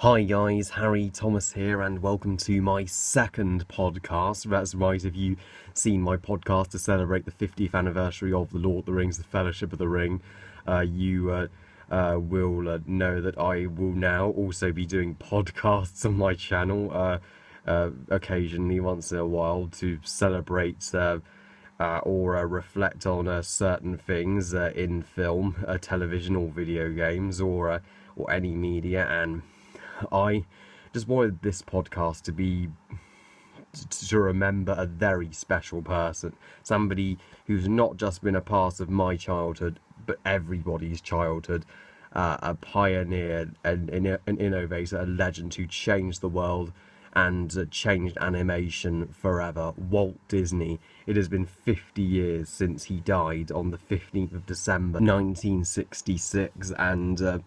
Hi guys, Harry Thomas here, and welcome to my second podcast. That's right, if you've seen my podcast to celebrate the 50th anniversary of The Lord of the Rings, The Fellowship of the Ring, you will know that I will now also be doing podcasts on my channel occasionally, once in a while, to celebrate or reflect on certain things in film, television or video games, or any media. And I just wanted this podcast to be to remember a very special person, somebody who's not just been a part of my childhood but everybody's childhood, a pioneer, an innovator, a legend who changed the world and changed animation forever. Walt Disney. It has been 50 years since he died on the 15th of December 1966, and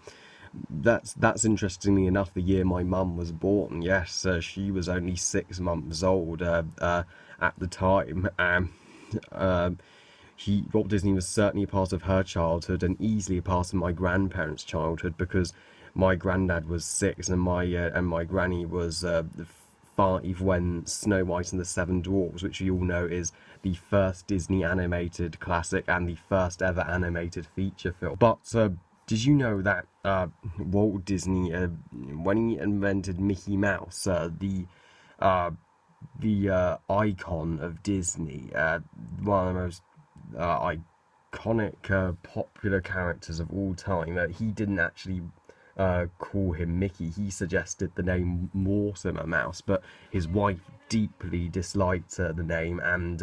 that's interestingly enough the year my mum was born. Yes, she was only 6 months old at the time. Walt Disney was certainly a part of her childhood and easily a part of my grandparents' childhood, because my granddad was 6 and my granny was 5 when Snow White and the Seven Dwarfs, which you all know is the first Disney animated classic and the first ever animated feature film. But did you know that Walt Disney, when he invented Mickey Mouse, the icon of Disney, one of the most iconic, popular characters of all time, he didn't actually call him Mickey. He suggested the name Mortimer Mouse, but his wife deeply disliked the name and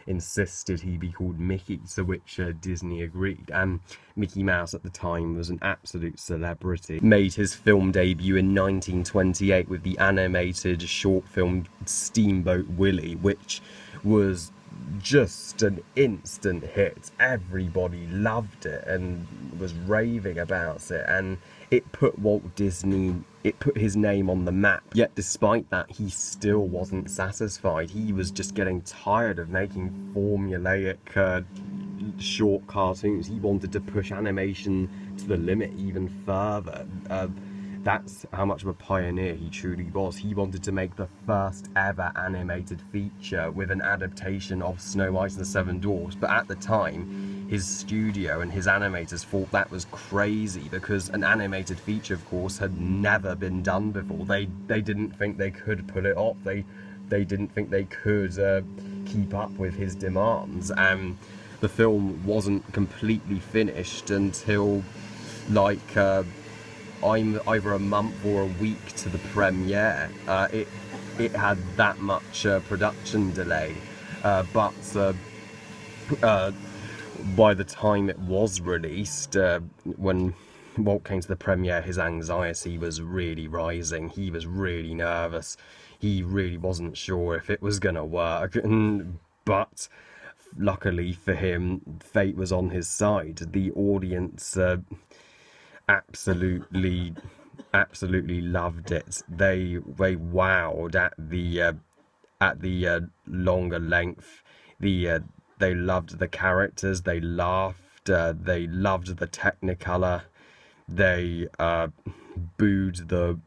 insisted he be called Mickey, to which Disney agreed. And Mickey Mouse at the time was an absolute celebrity. Made his film debut in 1928 with the animated short film Steamboat Willie, which was just an instant hit. Everybody loved it and was raving about it, and it put his name on the map. Yet despite that, he still wasn't satisfied. He was just getting tired of making formulaic short cartoons. He wanted to push animation to the limit even further. That's how much of a pioneer he truly was. He wanted to make the first ever animated feature with an adaptation of Snow White and the Seven Dwarfs, but at the time his studio and his animators thought that was crazy, because an animated feature, of course, had never been done before. They didn't think they could pull it off. They didn't think they could keep up with his demands. And the film wasn't completely finished until I'm either a month or a week to the premiere. It had that much production delay, but by the time it was released, when Walt came to the premiere, his anxiety was really rising. He was really nervous. He really wasn't sure if it was gonna work, but luckily for him, fate was on his side. The audience absolutely loved it. They wowed at the longer length. They loved the characters. They laughed. They loved the Technicolor. They booed the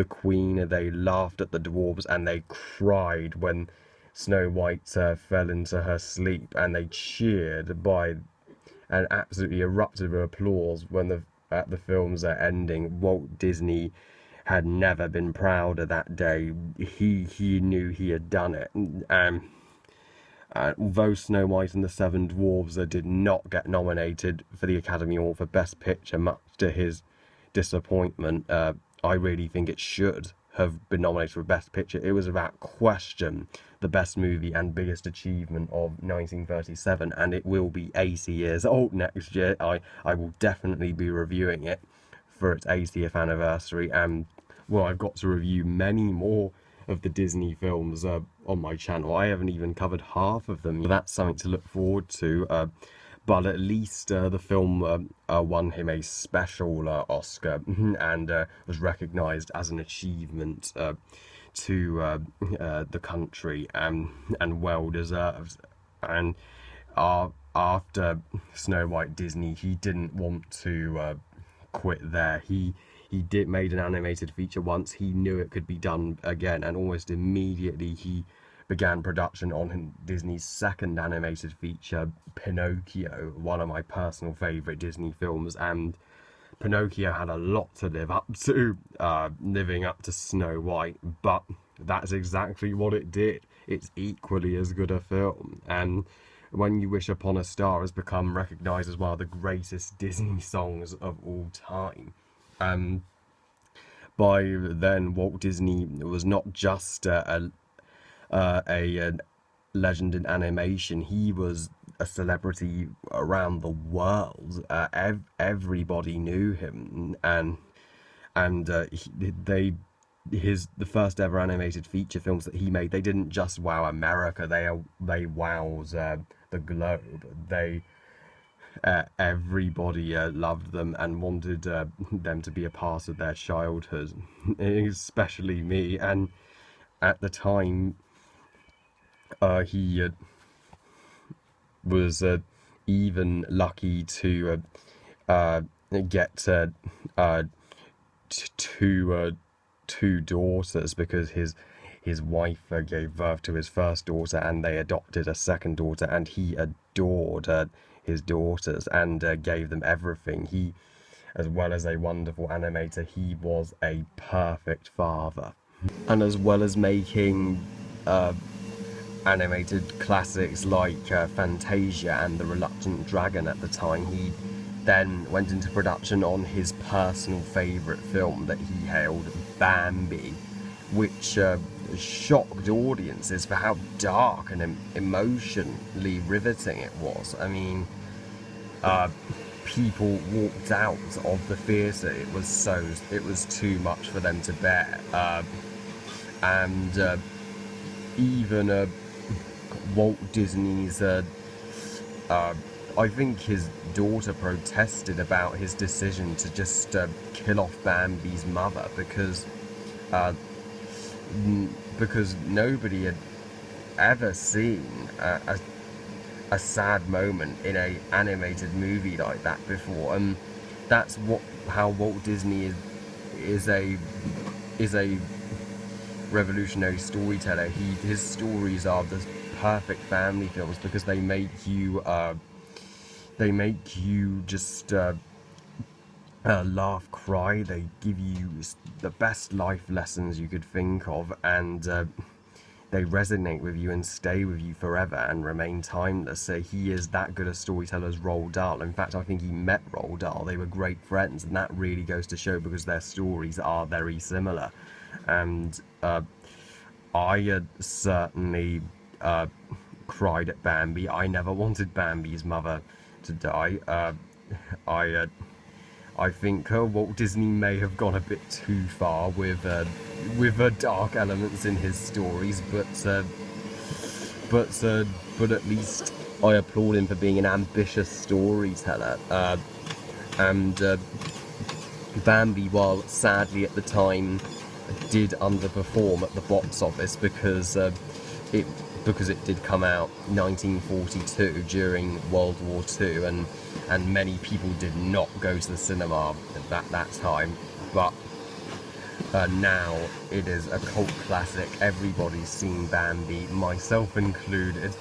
Queen. They laughed at the dwarves, and they cried when Snow White fell into her sleep. And they cheered and absolutely erupted with applause when at the film's ending. Walt Disney had never been prouder that day. He knew he had done it. Although Snow White and the Seven Dwarfs did not get nominated for the Academy Award for Best Picture, much to his disappointment, I really think it should have been nominated for Best Picture. It was without question the best movie and biggest achievement of 1937, and it will be 80 years old next year. I will definitely be reviewing it for its 80th anniversary, and well, I've got to review many more of the Disney films on my channel. I haven't even covered half of them. That's something to look forward to. But at least the film won him a special Oscar and was recognised as an achievement to the country, and well deserved. And after Snow White, Disney, he didn't want to quit there. He he did made an animated feature once, he knew it could be done again, and almost immediately he began production on Disney's second animated feature, Pinocchio, one of my personal favourite Disney films. And Pinocchio had a lot to live up to, living up to Snow White, but that's exactly what it did. It's equally as good a film, and When You Wish Upon a Star has become recognised as one of the greatest Disney songs of all time. By then, Walt Disney was not just a legend in animation. He was a celebrity around the world. Everybody knew him, and the first ever animated feature films that he made, they didn't just wow America. They wowed the globe. Everybody loved them and wanted them to be a part of their childhood, especially me. And at the time, he was even lucky to get two daughters, because his wife gave birth to his first daughter, and they adopted a second daughter, and he adored his daughters and gave them everything. He, as well as a wonderful animator, he was a perfect father. And as well as making animated classics like Fantasia and The Reluctant Dragon at the time, he then went into production on his personal favourite film that he hailed, Bambi, which shocked audiences for how dark and emotionally riveting it was. I mean, people walked out of the theatre. It was too much for them to bear, and even Walt Disney's I think his daughter protested about his decision to just kill off Bambi's mother, because nobody had ever seen a sad moment in a animated movie like that before. And that's how Walt Disney is a revolutionary storyteller. His stories are the perfect family films, because they make you just laugh, cry. They give you the best life lessons you could think of, and they resonate with you and stay with you forever and remain timeless. So he is that good a storyteller as Roald Dahl. In fact, I think he met Roald Dahl. They were great friends, and that really goes to show, because their stories are very similar. And I certainly cried at Bambi. I never wanted Bambi's mother to die. I think Walt Disney may have gone a bit too far with dark elements in his stories, but at least I applaud him for being an ambitious storyteller. And Bambi, while sadly at the time did underperform at the box office, because it did come out 1942 during World War II, and many people did not go to the cinema at that time. But now it is a cult classic. Everybody's seen Bambi, myself included.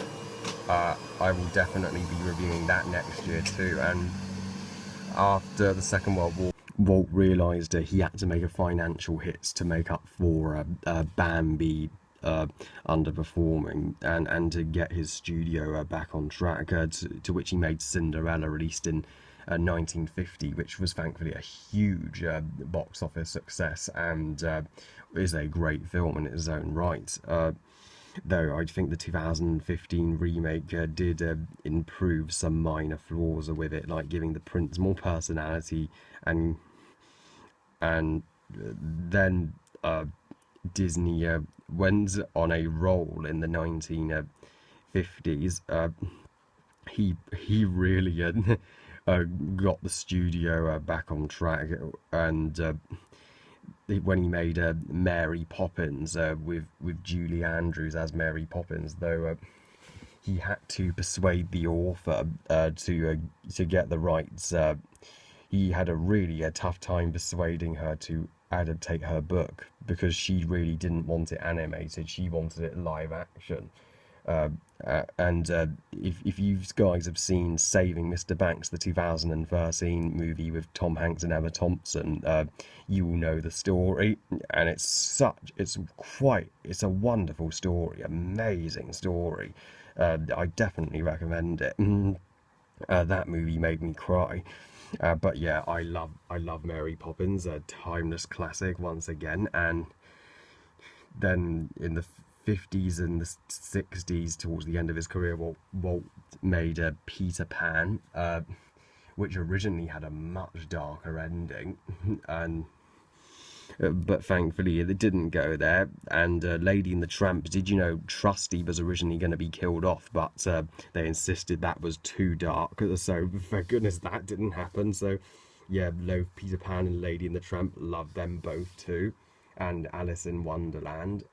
I will definitely be reviewing that next year too. And after the Second World War, Walt realised he had to make a financial hit to make up for Bambi underperforming, and to get his studio back on track, to which he made Cinderella, released in 1950, which was thankfully a huge box office success, and is a great film in its own right. Though I think the 2015 remake did improve some minor flaws with it, like giving the prince more personality, and then Disney went on a roll in the 1950s. He really got the studio back on track, and when he made Mary Poppins with Julie Andrews as Mary Poppins, though he had to persuade the author to get the rights he had a tough time persuading her to adaptate her book because she really didn't want it animated. She wanted it live action. Uh, and if you guys have seen Saving Mr. Banks, the 2013 movie with Tom Hanks and Emma Thompson, you will know the story, and it's a wonderful story, amazing story. I definitely recommend it. That movie made me cry. But yeah, I love Mary Poppins, a timeless classic once again. And then in the 50s and the 60s, towards the end of his career, Walt made Peter Pan, which originally had a much darker ending, and but thankfully it didn't go there. And Lady and the Tramp, did you know Trusty was originally going to be killed off, but they insisted that was too dark, so thank goodness that didn't happen. So yeah, Peter Pan and Lady and the Tramp, love them both too. And Alice in Wonderland,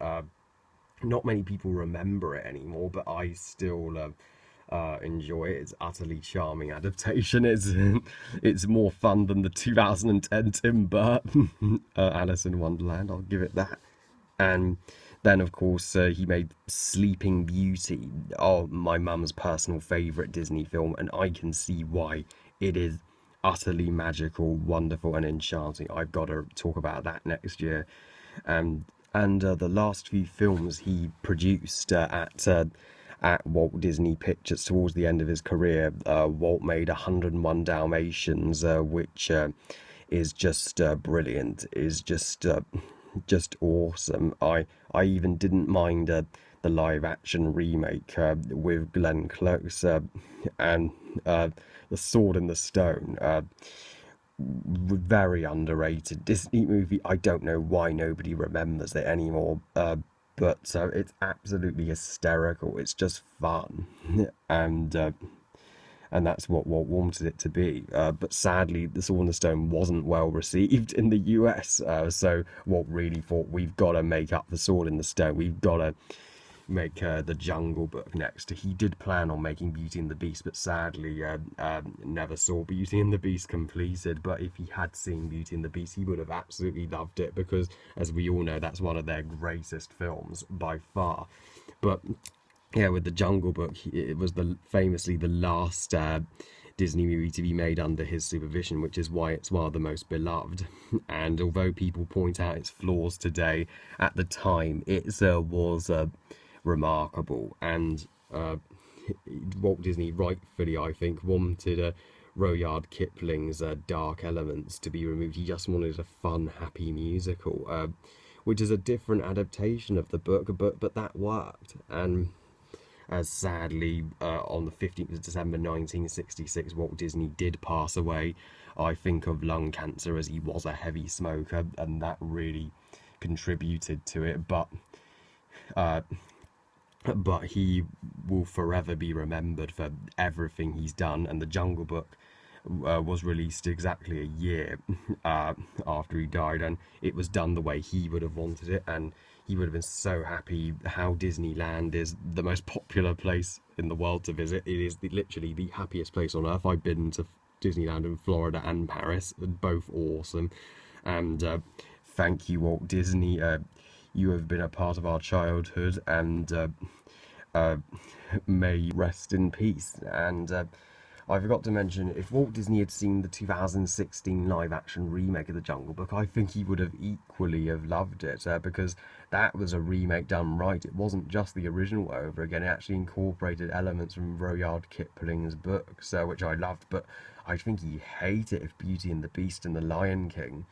not many people remember it anymore, but I still enjoy it. It's utterly charming adaptation. It's more fun than the 2010 Tim Burton Alice in Wonderland, I'll give it that. And then of course he made Sleeping Beauty, my mum's personal favourite Disney film, and I can see why. It is utterly magical, wonderful and enchanting. I've got to talk about that next year. And the last few films he produced at Walt Disney Pictures towards the end of his career, Walt made 101 Dalmatians, which is just brilliant, is just awesome. I even didn't mind the live action remake with Glenn Close, and The Sword in the Stone. Very underrated Disney movie. I don't know why nobody remembers it anymore, but it's absolutely hysterical. It's just fun, and that's what Walt wanted it to be. But sadly, The Sword in the Stone wasn't well received in the US, so Walt really thought, we've got to make up for Sword in the Stone. We've got to make The Jungle Book next. He did plan on making Beauty and the Beast, but sadly never saw Beauty and the Beast completed. But if he had seen Beauty and the Beast, he would have absolutely loved it, because as we all know, that's one of their greatest films by far. But yeah, with The Jungle Book, it was famously the last Disney movie to be made under his supervision, which is why it's one of the most beloved. And although people point out its flaws today, at the time it was remarkable. And Walt Disney rightfully, I think, wanted Rudyard Kipling's dark elements to be removed. He just wanted a fun, happy musical, which is a different adaptation of the book, but that worked. And as sadly, on the 15th of December 1966, Walt Disney did pass away, I think, of lung cancer, as he was a heavy smoker, and that really contributed to it. But he will forever be remembered for everything he's done. And The Jungle Book was released exactly a year after he died, and it was done the way he would have wanted it, and he would have been so happy. How Disneyland is the most popular place in the world to visit. It is literally the happiest place on earth. I've been to Disneyland in Florida and Paris, both awesome. And thank you, Walt Disney. You have been a part of our childhood, and may you rest in peace. And I forgot to mention, if Walt Disney had seen the 2016 live-action remake of The Jungle Book, I think he would have equally have loved it, because that was a remake done right. It wasn't just the original over again. It actually incorporated elements from Rudyard Kipling's books, which I loved. But I think he'd hate it if Beauty and the Beast and The Lion King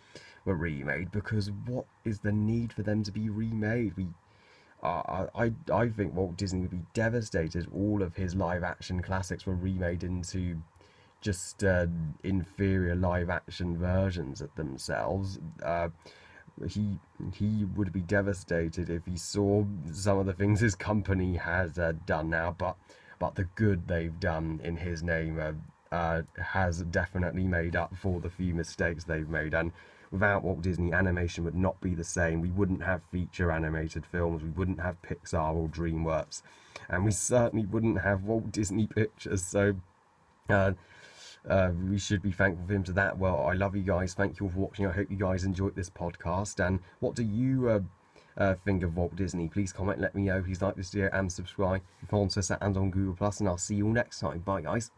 were remade, because what is the need for them to be remade? I think Walt Disney would be devastated. All of his live action classics were remade into just inferior live action versions of themselves. He would be devastated if he saw some of the things his company has done now, but the good they've done in his name has definitely made up for the few mistakes they've made. And without Walt Disney, animation would not be the same. We wouldn't have feature animated films, we wouldn't have Pixar or DreamWorks, and we certainly wouldn't have Walt Disney Pictures. So we should be thankful for him to that. Well, I love you guys. Thank you all for watching. I hope you guys enjoyed this podcast. And what do you think of Walt Disney? Please comment, let me know. Please like this video and subscribe. Follow us at and on Google+, and I'll see you all next time. Bye, guys.